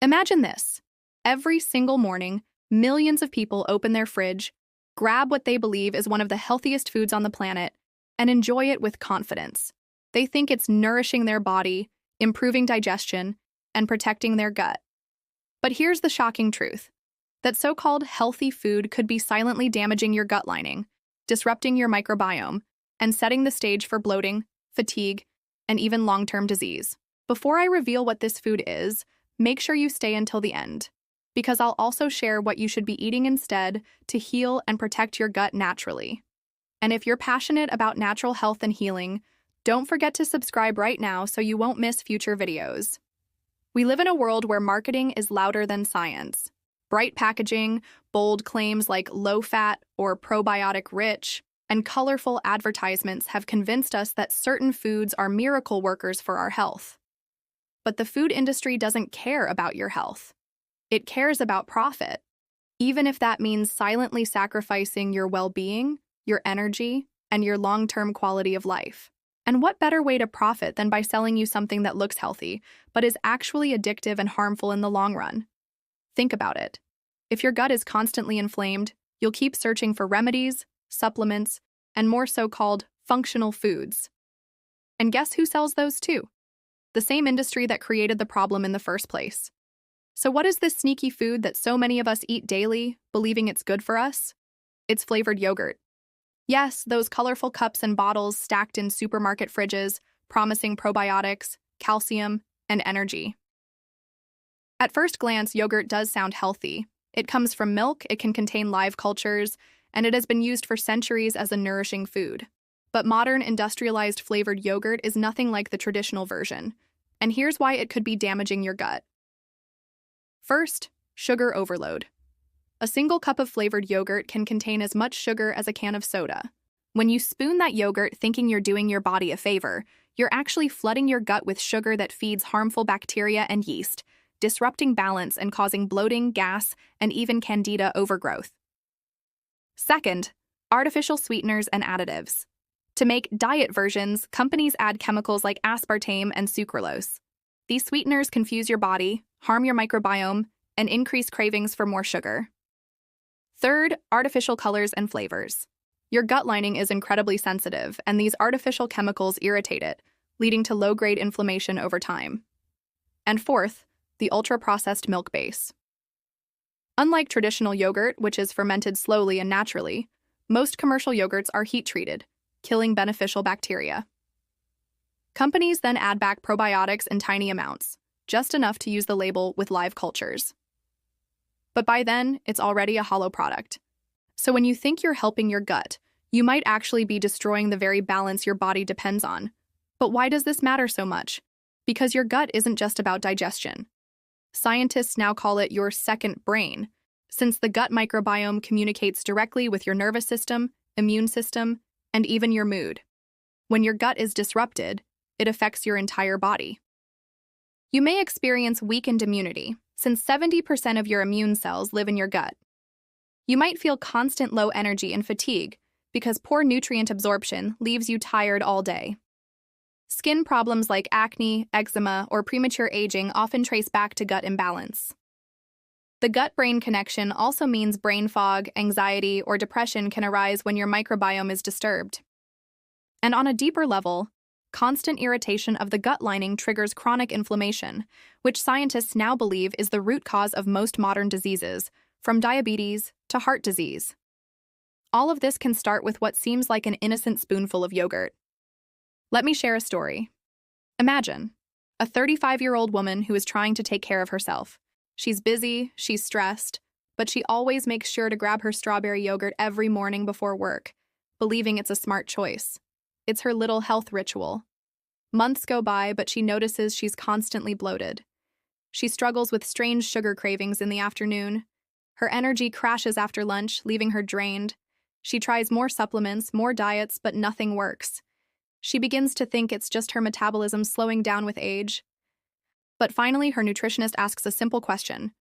Imagine this. Every single morning, millions of people open their fridge, grab what they believe is one of the healthiest foods on the planet, and enjoy it with confidence. They think it's nourishing their body, improving digestion, and protecting their gut. But here's the shocking truth: that so-called healthy food could be silently damaging your gut lining, disrupting your microbiome, and setting the stage for bloating, fatigue, and even long-term disease. Before I reveal what this food is, make sure you stay until the end, because I'll also share what you should be eating instead to heal and protect your gut naturally. And if you're passionate about natural health and healing, don't forget to subscribe right now so you won't miss future videos. We live in a world where marketing is louder than science. Bright packaging, bold claims like low-fat or probiotic-rich, and colorful advertisements have convinced us that certain foods are miracle workers for our health. But the food industry doesn't care about your health. It cares about profit, even if that means silently sacrificing your well-being, your energy, and your long-term quality of life. And what better way to profit than by selling you something that looks healthy, but is actually addictive and harmful in the long run? Think about it. If your gut is constantly inflamed, you'll keep searching for remedies, supplements, and more so-called functional foods. And guess who sells those too? The same industry that created the problem in the first place. So what is this sneaky food that so many of us eat daily, believing it's good for us? It's flavored yogurt. Yes, those colorful cups and bottles stacked in supermarket fridges, promising probiotics, calcium, and energy. At first glance, yogurt does sound healthy. It comes from milk, it can contain live cultures, and it has been used for centuries as a nourishing food. But modern industrialized flavored yogurt is nothing like the traditional version, and here's why it could be damaging your gut. First, sugar overload. A single cup of flavored yogurt can contain as much sugar as a can of soda. When you spoon that yogurt thinking you're doing your body a favor, you're actually flooding your gut with sugar that feeds harmful bacteria and yeast, disrupting balance and causing bloating, gas, and even candida overgrowth. Second, artificial sweeteners and additives. To make diet versions, companies add chemicals like aspartame and sucralose. These sweeteners confuse your body, harm your microbiome, and increase cravings for more sugar. Third, artificial colors and flavors. Your gut lining is incredibly sensitive, and these artificial chemicals irritate it, leading to low-grade inflammation over time. And fourth, the ultra-processed milk base. Unlike traditional yogurt, which is fermented slowly and naturally, most commercial yogurts are heat-treated, killing beneficial bacteria. Companies then add back probiotics in tiny amounts, just enough to use the label with live cultures. But by then, it's already a hollow product. So when you think you're helping your gut, you might actually be destroying the very balance your body depends on. But why does this matter so much? Because your gut isn't just about digestion. Scientists now call it your second brain, since the gut microbiome communicates directly with your nervous system, immune system, and even your mood. When your gut is disrupted, it affects your entire body. You may experience weakened immunity, since 70% of your immune cells live in your gut. You might feel constant low energy and fatigue because poor nutrient absorption leaves you tired all day. Skin problems like acne, eczema, or premature aging often trace back to gut imbalance. The gut-brain connection also means brain fog, anxiety, or depression can arise when your microbiome is disturbed. And on a deeper level, constant irritation of the gut lining triggers chronic inflammation, which scientists now believe is the root cause of most modern diseases, from diabetes to heart disease. All of this can start with what seems like an innocent spoonful of yogurt. Let me share a story. Imagine a 35-year-old woman who is trying to take care of herself. She's busy, she's stressed, but she always makes sure to grab her strawberry yogurt every morning before work, believing it's a smart choice. It's her little health ritual. Months go by, but she notices she's constantly bloated. She struggles with strange sugar cravings in the afternoon. Her energy crashes after lunch, leaving her drained. She tries more supplements, more diets, but nothing works. She begins to think it's just her metabolism slowing down with age. But finally, her nutritionist asks a simple question.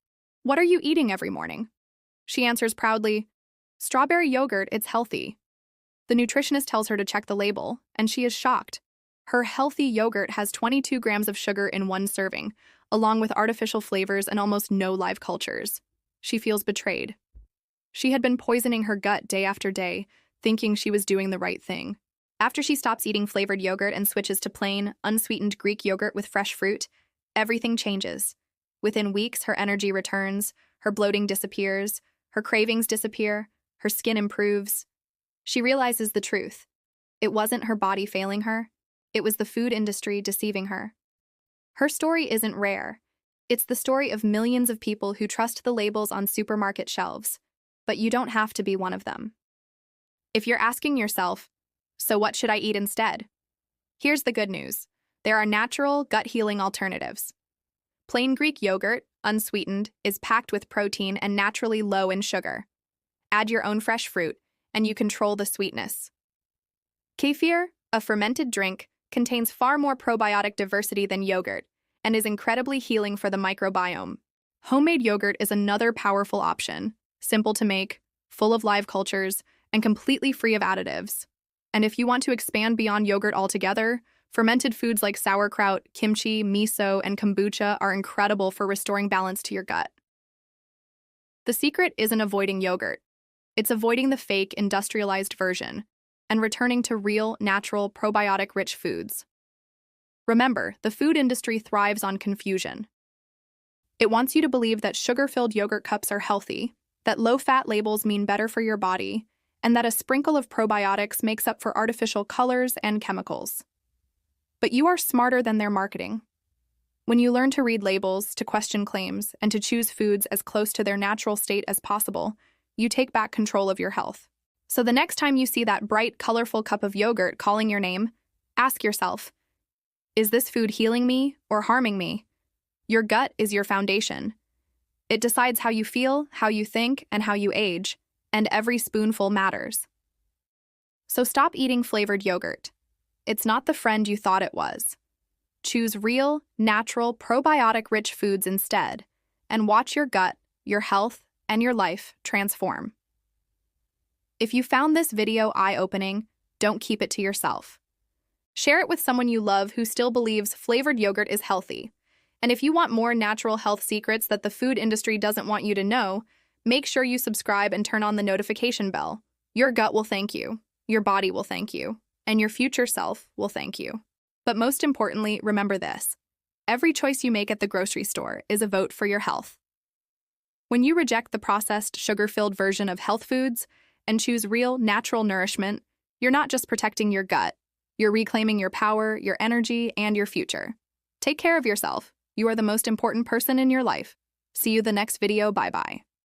"What are you eating every morning?" She answers proudly, "Strawberry yogurt, it's healthy." The nutritionist tells her to check the label, and she is shocked. Her healthy yogurt has 22 grams of sugar in one serving, along with artificial flavors and almost no live cultures. She feels betrayed. She had been poisoning her gut day after day, thinking she was doing the right thing. After she stops eating flavored yogurt and switches to plain, unsweetened Greek yogurt with fresh fruit, everything changes. Within weeks, her energy returns, her bloating disappears, her cravings disappear, her skin improves. She realizes the truth. It wasn't her body failing her. It was the food industry deceiving her. Her story isn't rare. It's the story of millions of people who trust the labels on supermarket shelves, but you don't have to be one of them. If you're asking yourself, so what should I eat instead? Here's the good news. There are natural, gut-healing alternatives. Plain Greek yogurt, unsweetened, is packed with protein and naturally low in sugar. Add your own fresh fruit, and you control the sweetness. Kefir, a fermented drink, contains far more probiotic diversity than yogurt and is incredibly healing for the microbiome. Homemade yogurt is another powerful option, simple to make, full of live cultures, and completely free of additives. And if you want to expand beyond yogurt altogether, fermented foods like sauerkraut, kimchi, miso, and kombucha are incredible for restoring balance to your gut. The secret isn't avoiding yogurt. It's avoiding the fake, industrialized version and returning to real, natural, probiotic-rich foods. Remember, the food industry thrives on confusion. It wants you to believe that sugar-filled yogurt cups are healthy, that low-fat labels mean better for your body, and that a sprinkle of probiotics makes up for artificial colors and chemicals. But you are smarter than their marketing. When you learn to read labels, to question claims, and to choose foods as close to their natural state as possible, you take back control of your health. So the next time you see that bright, colorful cup of yogurt calling your name, ask yourself, is this food healing me or harming me? Your gut is your foundation. It decides how you feel, how you think, and how you age, and every spoonful matters. So stop eating flavored yogurt. It's not the friend you thought it was. Choose real, natural, probiotic-rich foods instead, and watch your gut, your health, and your life transform. If you found this video eye-opening, don't keep it to yourself. Share it with someone you love who still believes flavored yogurt is healthy. And if you want more natural health secrets that the food industry doesn't want you to know, make sure you subscribe and turn on the notification bell. Your gut will thank you, your body will thank you, and your future self will thank you. But most importantly, remember this. Every choice you make at the grocery store is a vote for your health. When you reject the processed, sugar-filled version of health foods and choose real, natural nourishment, you're not just protecting your gut, you're reclaiming your power, your energy, and your future. Take care of yourself. You are the most important person in your life. See you the next video. Bye-bye.